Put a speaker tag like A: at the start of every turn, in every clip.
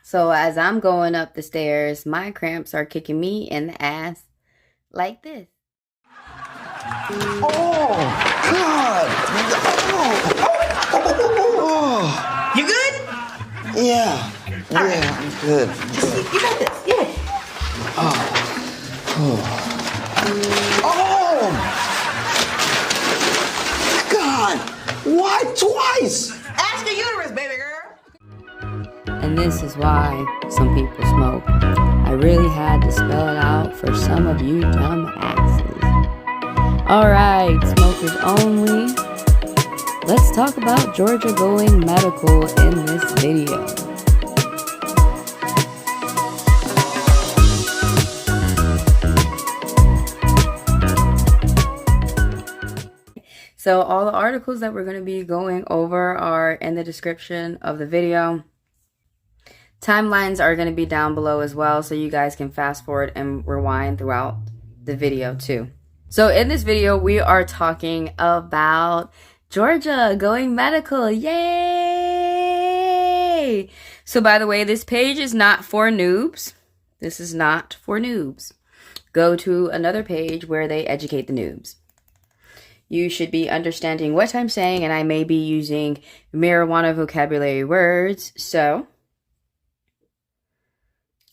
A: So as I'm going up the stairs, my cramps are kicking me in the ass like this.
B: Oh, God. Oh.
C: You good?
B: Yeah. Yeah, I'm good.
C: You got this. Yeah.
B: Oh. God. Why twice?
C: Ask your uterus, baby girl.
A: And this is why some people smoke. I really had to spell it out for some of you dumb asses. Alright, smokers only. Let's talk about Georgia going medical in this video. So all the articles that we're going to be going over are in the description of the video. Timelines are going to be down below as well, so you guys can fast forward and rewind throughout the video too. So in this video, we are talking about Georgia going medical. Yay! So by the way, this page is not for noobs. This is not for noobs. Go to another page where they educate the noobs. You should be understanding what I'm saying, and I may be using marijuana vocabulary words, so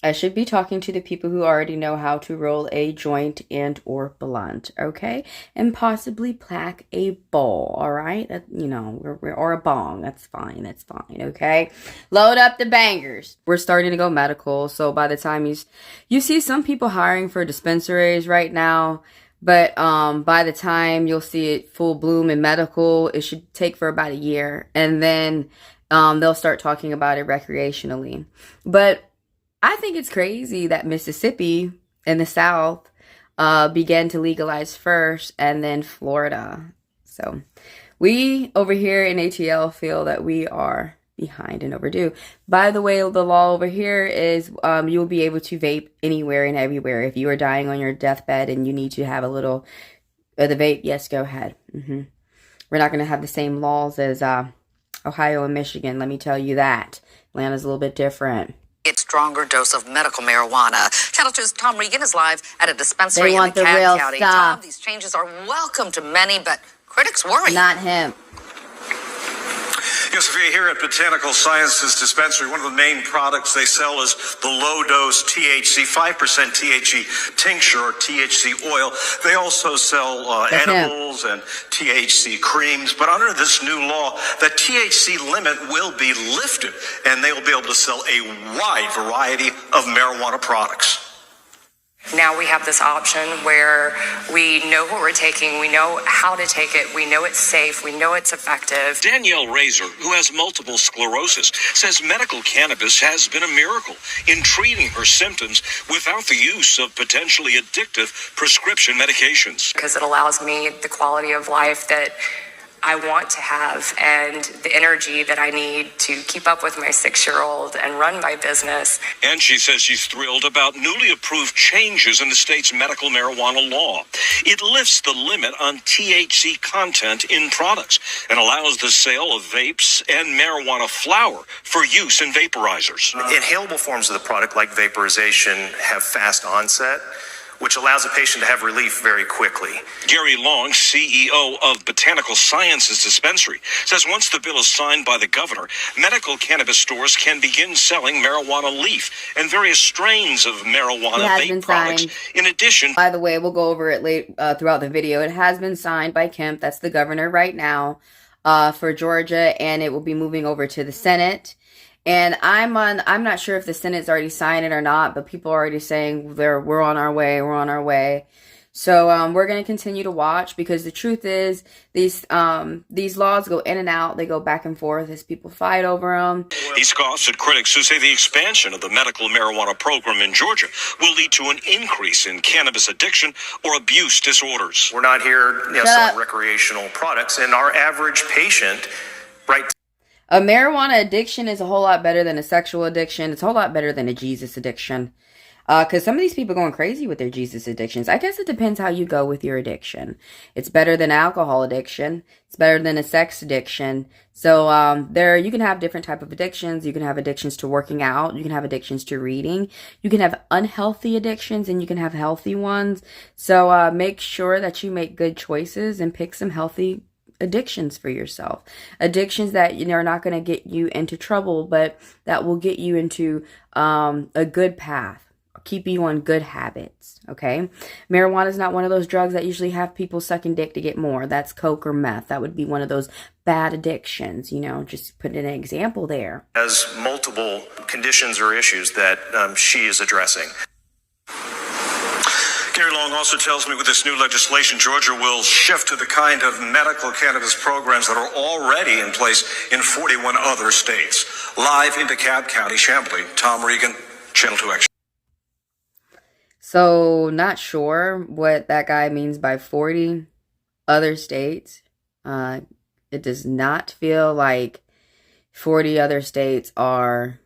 A: I should be talking to the people who already know how to roll a joint and or blunt, okay? And possibly plaque a bowl, all right? You know, or a bong. That's fine, okay? Load up the bangers. We're starting to go medical, so by the time you see some people hiring for dispensaries right now, but by the time you'll see it full bloom in medical, it should take for about a year, and then they'll start talking about it recreationally. But I think it's crazy that Mississippi in the South began to legalize first, and then Florida. So we over here in ATL feel that we are behind and overdue. By the way, the law over here is you'll be able to vape anywhere and everywhere. If you are dying on your deathbed and you need to have a little the vape, yes, go ahead. We're not going to have the same laws as Ohio and Michigan. Let me tell you that. Atlanta's a little bit different.
D: A stronger dose of medical marijuana. Channel 2's Tom Regan is live at a dispensary in
A: the real
D: County.
A: stuff.
D: Tom, these changes are welcome to many, but critics worry.
A: Not hemp.
E: Yes, Sophia, here at Botanical Sciences Dispensary, one of the main products they sell is the low-dose THC, 5% THC tincture or THC oil. They also sell edibles and THC creams. But under this new law, the THC limit will be lifted, and they will be able to sell a wide variety of marijuana products.
F: Now we have this option where we know what we're taking, we know how to take it, we know it's safe, we know it's effective.
G: Danielle Razor, who has multiple sclerosis, says medical cannabis has been a miracle in treating her symptoms without the use of potentially addictive prescription medications.
F: Because it allows me the quality of life that I want to have and the energy that I need to keep up with my 6-year-old and run my business.
G: And she says she's thrilled about newly approved changes in the state's medical marijuana law. It lifts the limit on THC content in products and allows the sale of vapes and marijuana flower for use in vaporizers.
H: Inhalable forms of the product, like vaporization, have fast onset, which allows a patient to have relief very quickly.
G: Gary Long, CEO of Botanical Sciences Dispensary, says once the bill is signed by the governor, medical cannabis stores can begin selling marijuana leaf and various strains of marijuana vape products. In addition,
A: by the way, we'll go over it throughout the video. It has been signed by Kemp, that's the governor right now, for Georgia, and it will be moving over to the Senate. And I'm not sure if the Senate's already signed it or not, but people are already saying we're on our way. So we're going to continue to watch, because the truth is these laws go in and out. They go back and forth as people fight over them.
G: He scoffs at critics who say the expansion of the medical marijuana program in Georgia will lead to an increase in cannabis addiction or abuse disorders.
H: We're not here selling recreational products, and our average patient, right?
A: A marijuana addiction is a whole lot better than a sexual addiction. It's a whole lot better than a Jesus addiction. Because some of these people are going crazy with their Jesus addictions. I guess it depends how you go with your addiction. It's better than alcohol addiction. It's better than a sex addiction. So you can have different type of addictions. You can have addictions to working out. You can have addictions to reading. You can have unhealthy addictions, and you can have healthy ones. So make sure that you make good choices and pick some healthy addictions for yourself. Addictions that are not going to get you into trouble, but that will get you into a good path, keep you on good habits. Okay, marijuana is not one of those drugs that usually have people sucking dick to get more. That's coke or meth. That would be one of those bad addictions. Just put an example there.
H: Has multiple conditions or issues that she is addressing.
E: Gary Long also tells me with this new legislation, Georgia will shift to the kind of medical cannabis programs that are already in place in 41 other states. Live in DeKalb County, Chambly, Tom Regan, Channel 2 Action.
A: So, not sure what that guy means by 40 other states. It does not feel like 40 other states are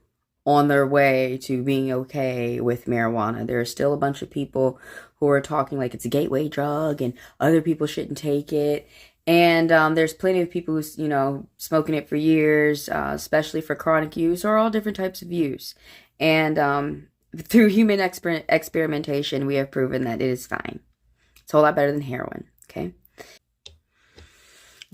A: on their way to being okay with marijuana. There are still a bunch of people who are talking like it's a gateway drug and other people shouldn't take it. And there's plenty of people who's, smoking it for years, especially for chronic use or all different types of use. And through human experimentation, we have proven that it is fine. It's a whole lot better than heroin, okay?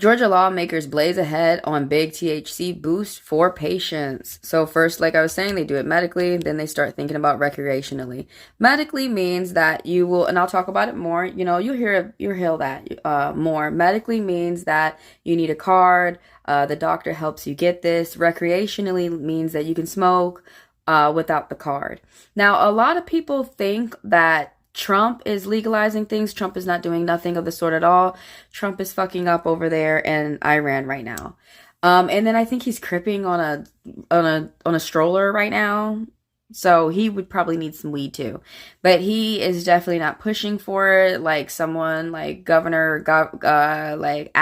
A: Georgia lawmakers blaze ahead on big THC boost for patients. So first, like I was saying, they do it medically, then they start thinking about recreationally. Medically means that you will, and I'll talk about it more, you'll hear that more. Medically means that you need a card, the doctor helps you get this. Recreationally means that you can smoke without the card. Now, a lot of people think that Trump is legalizing things. Trump is not doing nothing of the sort at all. Trump is fucking up over there in Iran right now. And then I think he's cripping on a stroller right now. So he would probably need some weed too. But he is definitely not pushing for it like someone like like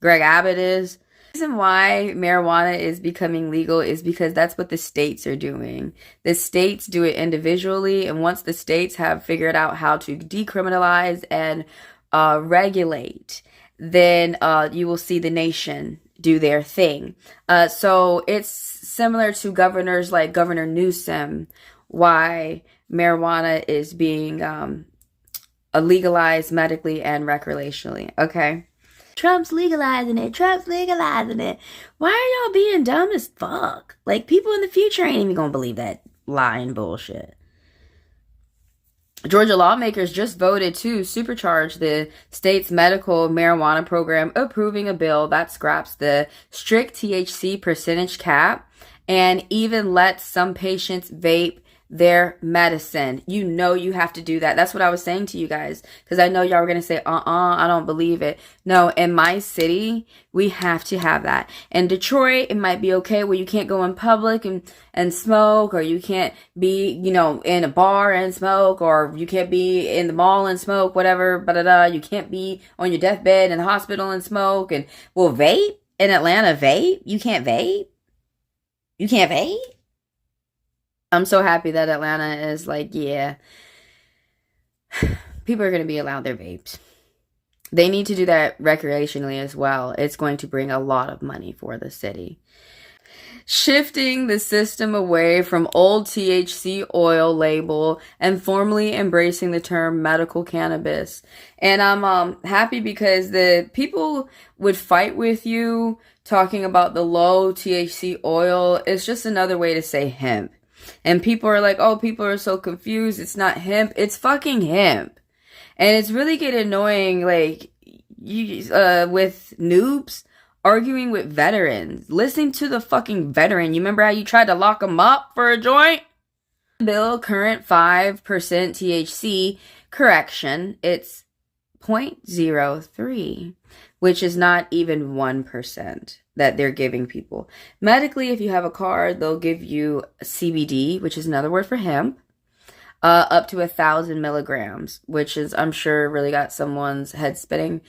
A: Greg Abbott is. The reason why marijuana is becoming legal is because that's what the states are doing. The states do it individually, and once the states have figured out how to decriminalize and regulate, then you will see the nation do their thing. So it's similar to governors like Governor Newsom, why marijuana is being legalized medically and recreationally, okay? Trump's legalizing it. Trump's legalizing it. Why are y'all being dumb as fuck? Like, people in the future ain't even gonna believe that lying bullshit. Georgia lawmakers just voted to supercharge the state's medical marijuana program, approving a bill that scraps the strict THC percentage cap and even lets some patients vape their medicine. You have to do that. That's what I was saying to you guys, because I know y'all were going to say, I don't believe it. No, in my city, we have to have that. In Detroit, it might be okay where you can't go in public and smoke, or you can't be, in a bar and smoke, or you can't be in the mall and smoke, whatever, you can't be on your deathbed in the hospital and smoke. And, well, vape? In Atlanta, vape? You can't vape? You can't vape? I'm so happy that Atlanta is like, yeah, people are going to be allowed their vapes. They need to do that recreationally as well. It's going to bring a lot of money for the city. Shifting the system away from old THC oil label and formally embracing the term medical cannabis. And I'm happy because the people would fight with you talking about the low THC oil. It's just another way to say hemp. And people are like, oh, people are so confused. It's not hemp. It's fucking hemp. And it's really getting annoying, like, with noobs arguing with veterans. Listen to the fucking veteran. You remember how you tried to lock them up for a joint? Bill, current 5% THC, correction, it's 0.03, which is not even 1% that they're giving people. Medically, if you have a card, they'll give you CBD, which is another word for hemp, up to 1,000 milligrams, which is, I'm sure, really got someone's head spinning.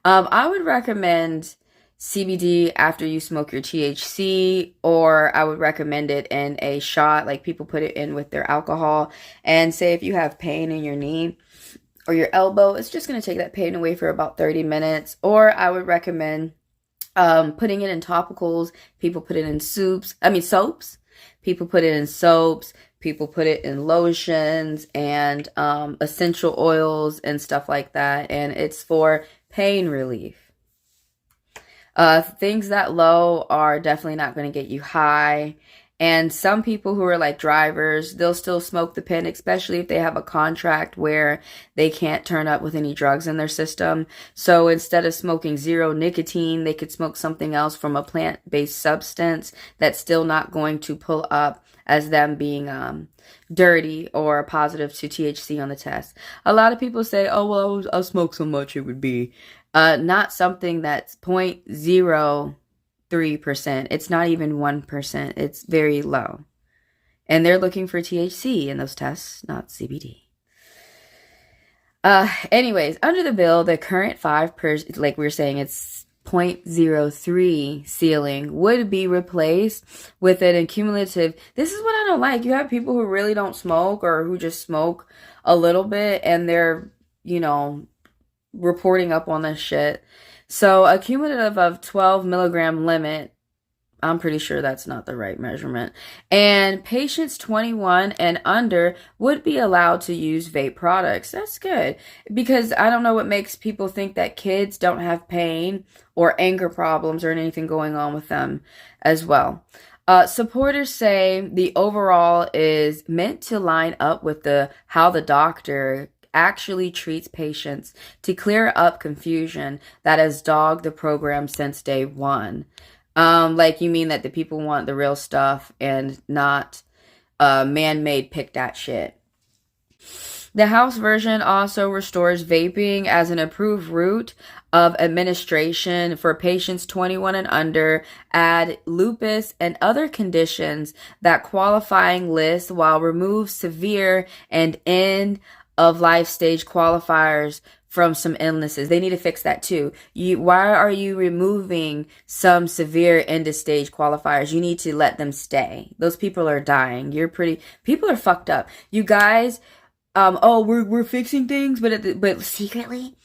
A: I would recommend CBD after you smoke your THC, or I would recommend it in a shot, like people put it in with their alcohol. And say if you have pain in your knee or your elbow, it's just going to take that pain away for about 30 minutes. Or I would recommend putting it in topicals. People put it in soaps. People put it in soaps. People put it in lotions and essential oils and stuff like that. And it's for pain relief. Things that low are definitely not going to get you high. And some people who are like drivers, they'll still smoke the pen, especially if they have a contract where they can't turn up with any drugs in their system. So instead of smoking zero nicotine, they could smoke something else from a plant-based substance that's still not going to pull up as them being dirty or positive to THC on the test. A lot of people say, oh, well, I'll smoke so much it would be not something that's 0.03%. It's not even 1%. It's very low. And they're looking for THC in those tests, not CBD. Anyways, under the bill, the current 5%, like we were saying, it's 0.03 ceiling would be replaced with an cumulative. This is what I don't like. You have people who really don't smoke or who just smoke a little bit and they're, reporting up on this shit. So a cumulative of 12 milligram limit, I'm pretty sure that's not the right measurement. And patients 21 and under would be allowed to use vape products. That's good. Because I don't know what makes people think that kids don't have pain or anger problems or anything going on with them as well. Supporters say the overall is meant to line up with how the doctor actually treats patients to clear up confusion that has dogged the program since day one. Like you mean that the people want the real stuff and not man-made picked at shit. The House version also restores vaping as an approved route of administration for patients 21 and under, add lupus and other conditions that qualifying lists while remove severe and end of life stage qualifiers from some illnesses. They need to fix that too. Why are you removing some severe end of stage qualifiers? You need to let them stay. Those people are dying. People are fucked up. You guys, we're fixing things, but secretly,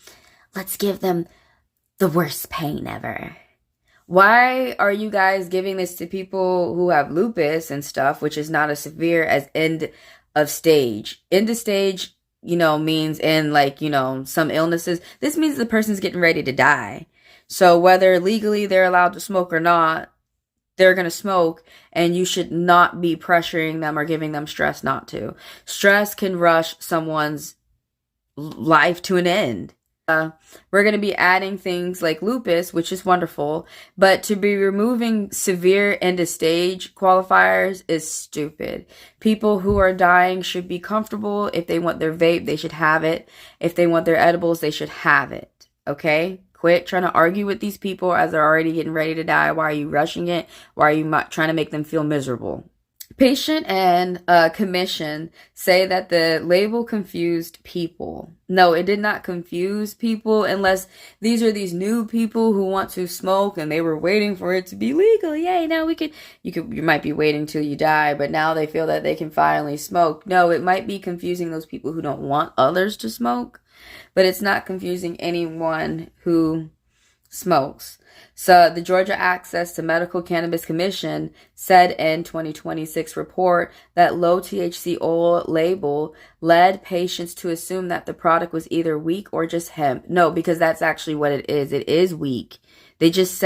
A: let's give them the worst pain ever. Why are you guys giving this to people who have lupus and stuff, which is not as severe as end of stage? End of stage, means in some illnesses. This means the person's getting ready to die. So whether legally they're allowed to smoke or not, they're going to smoke, and you should not be pressuring them or giving them stress not to. Stress can rush someone's life to an end. We're going to be adding things like lupus, which is wonderful, but to be removing severe end of stage qualifiers is stupid. People who are dying should be comfortable. If they want their vape, they should have it. If they want their edibles, they should have it. Okay? Quit trying to argue with these people as they're already getting ready to die. Why are you rushing it? Why are you trying to make them feel miserable? Patient and commission say that the label confused people. No, it did not confuse people unless these are these new people who want to smoke and they were waiting for it to be legal. Yay, now you might be waiting till you die, but now they feel that they can finally smoke. No, it might be confusing those people who don't want others to smoke, but it's not confusing anyone who smokes. So the Georgia Access to Medical Cannabis Commission said in 2026 report that low THC oil label led patients to assume that the product was either weak or just hemp. No, because that's actually what it is. It is weak. They just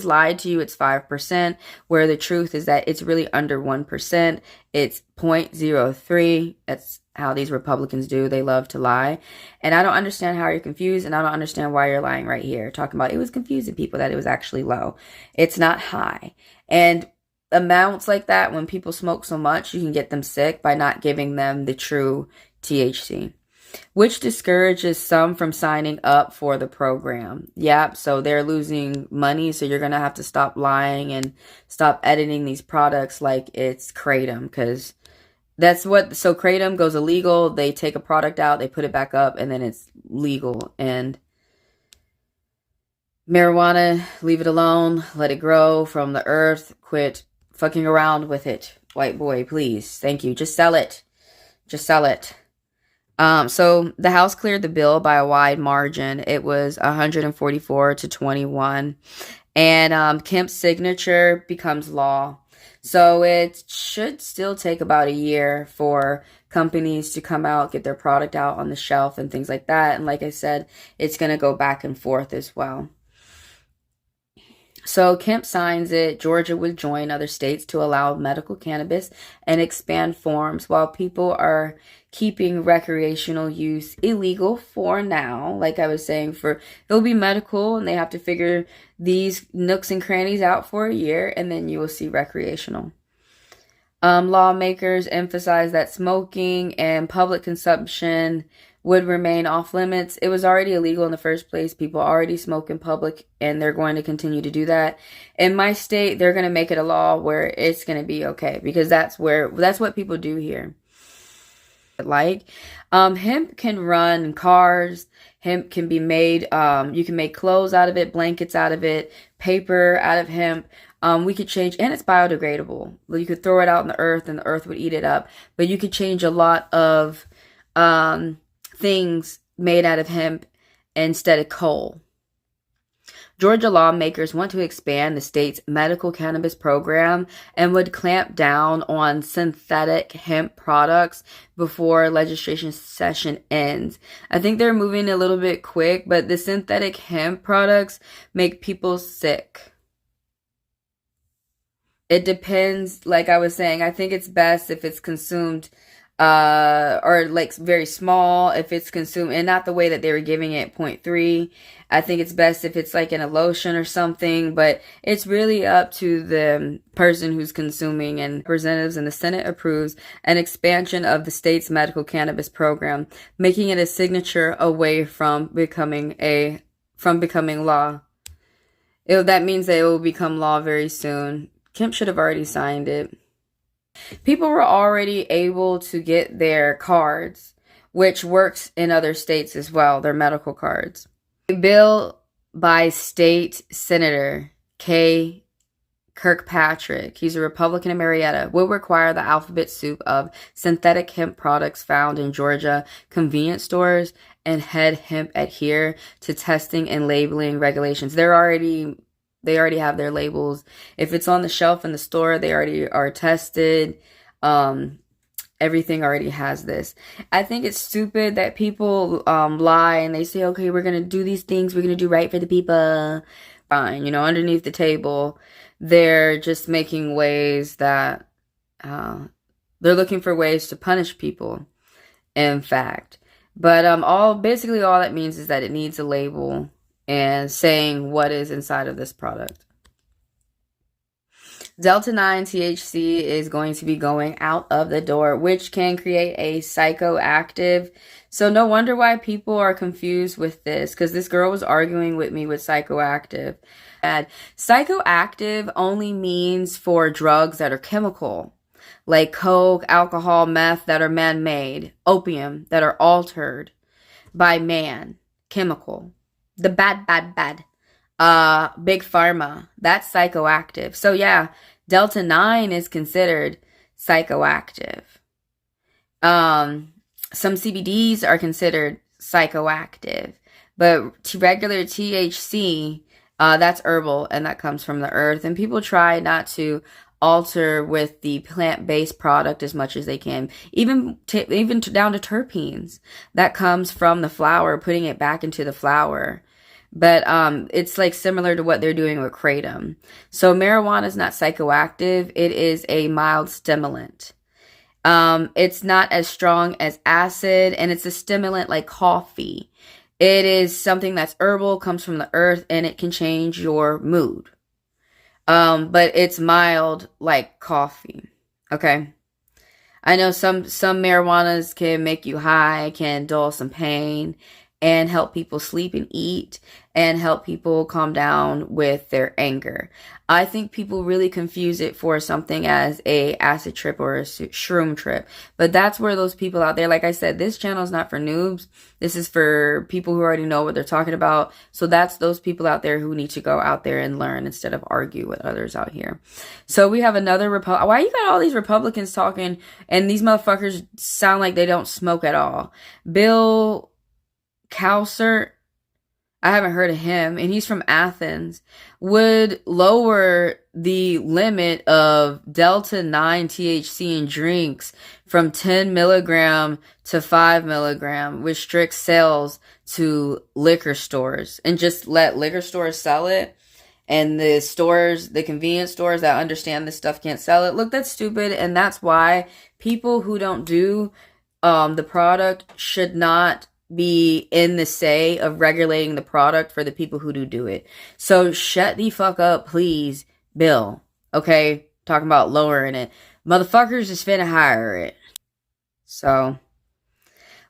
A: lied to you. It's 5%, where the truth is that it's really under 1%. It's 0.03. That's how these Republicans do. They love to lie. And I don't understand how you're confused, and I don't understand why you're lying right here, talking about it was confusing people that it was actually low. It's not high. And amounts like that, when people smoke so much, you can get them sick by not giving them the true THC, which discourages some from signing up for the program. Yep, so they're losing money, so you're going to have to stop lying and stop editing these products like it's Kratom, because so Kratom goes illegal, they take a product out, they put it back up, and then it's legal. And Marijuana, leave it alone. Let it grow from the earth. Quit fucking around with it. White boy, please. Thank you. Just sell it. Just sell it. So the House cleared the bill by a wide margin. It was 144 to 21. And Kemp's signature becomes law. So it should still take about a year for companies to come out, get their product out on the shelf and things like that. And like I said, it's going to go back and forth as well. So Kemp signs it. Georgia would join other states to allow medical cannabis and expand forms while people are keeping recreational use illegal for now. Like I was saying, it'll be medical and they have to figure these nooks and crannies out for a year, and then you will see recreational. Lawmakers emphasize that smoking and public consumption would remain off limits. It was already illegal in the first place. People already smoke in public, and they're going to continue to do that. In my state, they're going to make it a law where it's going to be okay, because that's what people do here. Hemp can run cars. Hemp can be made, you can make clothes out of it, blankets out of it, paper out of hemp. We could change, and it's biodegradable. You could throw it out in the earth and the earth would eat it up. But you could change a lot of things made out of hemp instead of coal. Georgia lawmakers want to expand the state's medical cannabis program and would clamp down on synthetic hemp products before legislation session ends. I think they're moving a little bit quick, but the synthetic hemp products make people sick. It depends, like I was saying, I think it's best if it's consumed or like very small, if it's consumed, and not the way that they were giving it 0.3. I think it's best if it's like in a lotion or something, but it's really up to the person who's consuming. And representatives in the Senate approves an expansion of the state's medical cannabis program, making it a signature away from becoming law. That means that it will become law very soon. Kemp should have already signed it. People were already able to get their cards, which works in other states as well, their medical cards. A bill by State Senator K. Kirkpatrick, he's a Republican in Marietta, will require the alphabet soup of synthetic hemp products found in Georgia convenience stores and head hemp adhere to testing and labeling regulations. They already have their labels. If it's on the shelf in the store, they already are tested. Everything already has this. I think it's stupid that people lie and they say, okay, we're going to do these things. We're going to do right for the people. Fine. Underneath the table, they're just making ways that they're looking for ways to punish people, in fact. But basically all that means is that it needs a label and saying what is inside of this product. Delta 9 THC is going to be going out of the door, which can create a psychoactive. So no wonder why people are confused with this, because this girl was arguing with me with psychoactive. And psychoactive only means for drugs that are chemical, like coke, alcohol, meth that are man-made, opium that are altered by man, chemical. The bad. Big pharma, that's psychoactive. So yeah, Delta 9 is considered psychoactive. Some CBDs are considered psychoactive, but regular THC, that's herbal and that comes from the earth. And people try not to alter with the plant-based product as much as they can, even down to terpenes that comes from the flower, putting it back into the flower. But it's like similar to what they're doing with kratom. So marijuana is not psychoactive. It is a mild stimulant. It's not as strong as acid, and it's a stimulant like coffee. It is something that's herbal, comes from the earth, and it can change your mood. But it's mild like coffee. Okay. I know some marijuanas can make you high, can dull some pain, and help people sleep and eat and help people calm down with their anger. I think people really confuse it for something as a acid trip or a shroom trip. But that's where those people out there, like I said, this channel is not for noobs. This is for people who already know what they're talking about. So that's those people out there who need to go out there and learn instead of argue with others out here. So we have another why you got all these Republicans talking and these motherfuckers sound like they don't smoke at all? Bill Cowsert, I haven't heard of him, and he's from Athens, would lower the limit of Delta 9 THC in drinks from 10 milligram to 5 milligram, restrict sales to liquor stores, and just let liquor stores sell it. And the stores, the convenience stores that understand this stuff can't sell it. Look, that's stupid, and that's why people who don't do the product should not be in the say of regulating the product for the people who do it. So shut the fuck up, please, Bill. Okay? Talking about lowering it. Motherfuckers is finna hire it. So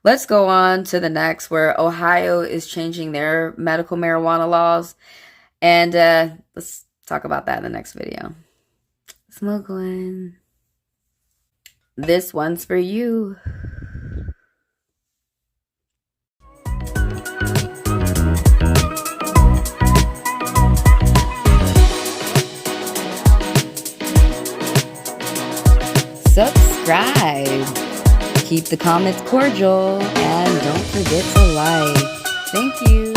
A: let's go on to the next, where Ohio is changing their medical marijuana laws. And let's talk about that in the next video. Smoke one. This one's for you. Subscribe, keep the comments cordial, and don't forget to like. Thank you.